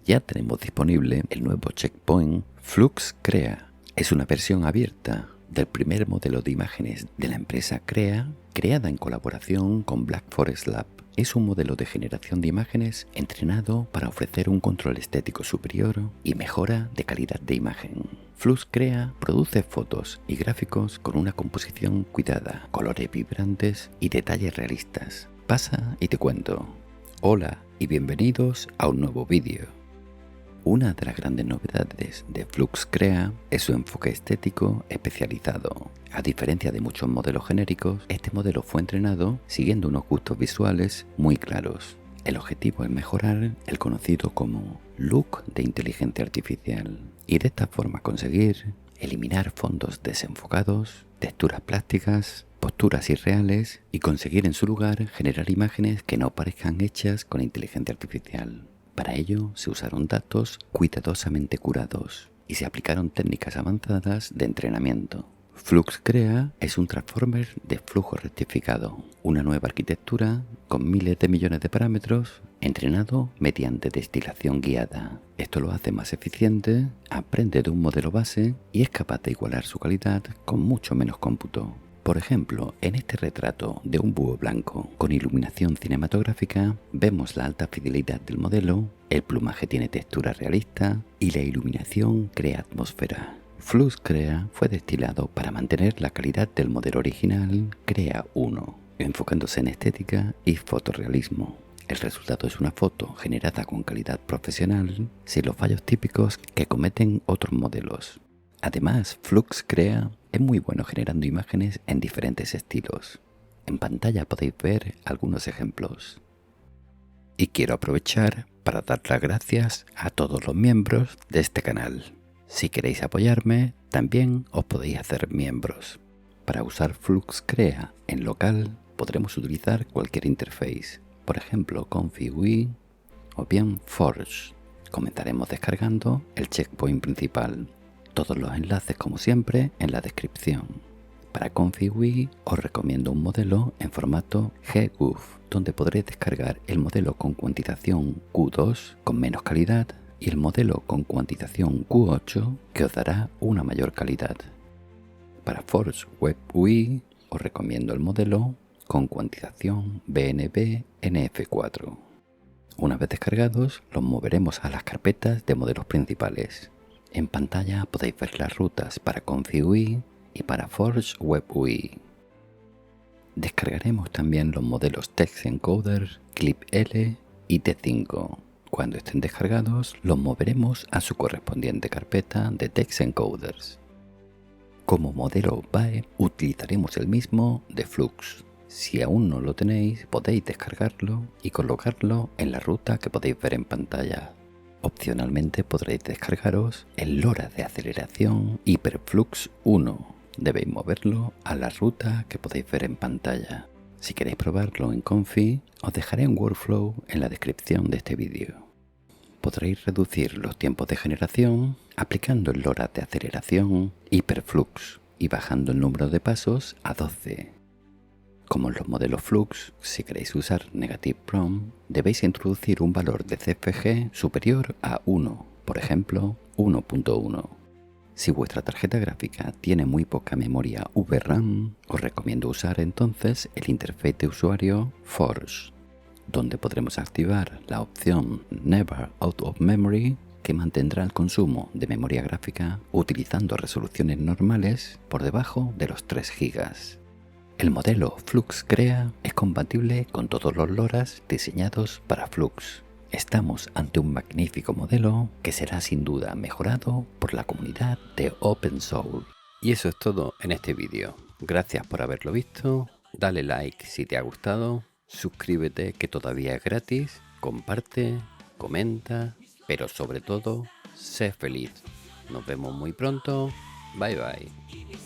Ya tenemos disponible el nuevo checkpoint Flux Crea. Es una versión abierta del primer modelo de imágenes de la empresa Crea, creada en colaboración con Black Forest Lab. Es un modelo de generación de imágenes entrenado para ofrecer un control estético superior y mejora de calidad de imagen. Flux Crea produce fotos y gráficos con una composición cuidada, colores vibrantes y detalles realistas. Pasa y te cuento. Hola y bienvenidos a un nuevo vídeo. Una de las grandes novedades de Flux Crea es su enfoque estético especializado. A diferencia de muchos modelos genéricos, este modelo fue entrenado siguiendo unos gustos visuales muy claros. El objetivo es mejorar el conocido como look de inteligencia artificial y de esta forma conseguir eliminar fondos desenfocados, texturas plásticas, posturas irreales y conseguir en su lugar generar imágenes que no parezcan hechas con inteligencia artificial. Para ello se usaron datos cuidadosamente curados y se aplicaron técnicas avanzadas de entrenamiento. Flux Crea es un transformer de flujo rectificado, una nueva arquitectura con miles de millones de parámetros entrenado mediante destilación guiada. Esto lo hace más eficiente, aprende de un modelo base y es capaz de igualar su calidad con mucho menos cómputo. Por ejemplo, en este retrato de un búho blanco con iluminación cinematográfica vemos la alta fidelidad del modelo, el plumaje tiene textura realista y la iluminación crea atmósfera. Flux Crea fue destilado para mantener la calidad del modelo original Crea 1, enfocándose en estética y fotorrealismo. El resultado es una foto generada con calidad profesional sin los fallos típicos que cometen otros modelos. Además, Flux Crea es muy bueno generando imágenes en diferentes estilos. En pantalla podéis ver algunos ejemplos. Y quiero aprovechar para dar las gracias a todos los miembros de este canal. Si queréis apoyarme, también os podéis hacer miembros. Para usar Flux Crea en local podremos utilizar cualquier interface, por ejemplo Config.ui o bien Forge. Comenzaremos descargando el checkpoint principal. Todos los enlaces, como siempre, en la descripción. Para Config.ui os recomiendo un modelo en formato GGUF, donde podréis descargar el modelo con cuantización Q2 con menos calidad y el modelo con cuantización Q8 que os dará una mayor calidad. Para Forge Web UI os recomiendo el modelo con cuantización BNB NF4. Una vez descargados, los moveremos a las carpetas de modelos principales. En pantalla podéis ver las rutas para Config.ui y para Forge Web UI. Descargaremos también los modelos Text Encoder, ClipL y T5. Cuando estén descargados, los moveremos a su correspondiente carpeta de Text Encoders. Como modelo BAE utilizaremos el mismo de Flux. Si aún no lo tenéis, podéis descargarlo y colocarlo en la ruta que podéis ver en pantalla. Opcionalmente podréis descargaros el LoRa de aceleración HyperFlux 1. Debéis moverlo a la ruta que podéis ver en pantalla. Si queréis probarlo en Config, os dejaré un workflow en la descripción de este vídeo. Podréis reducir los tiempos de generación aplicando el LoRa de aceleración HyperFlux y bajando el número de pasos a 12. Como en los modelos Flux, si queréis usar Negative Prompt, debéis introducir un valor de CFG superior a 1, por ejemplo 1.1. Si vuestra tarjeta gráfica tiene muy poca memoria VRAM, os recomiendo usar entonces el interface de usuario Forge, donde podremos activar la opción Never Out of Memory, que mantendrá el consumo de memoria gráfica utilizando resoluciones normales por debajo de los 3 GB. El modelo Flux Crea es compatible con todos los LoRa's diseñados para Flux. Estamos ante un magnífico modelo que será sin duda mejorado por la comunidad de OpenSoul. Y eso es todo en este vídeo. Gracias por haberlo visto, dale like si te ha gustado, suscríbete que todavía es gratis, comparte, comenta, pero sobre todo, sé feliz. Nos vemos muy pronto, bye bye.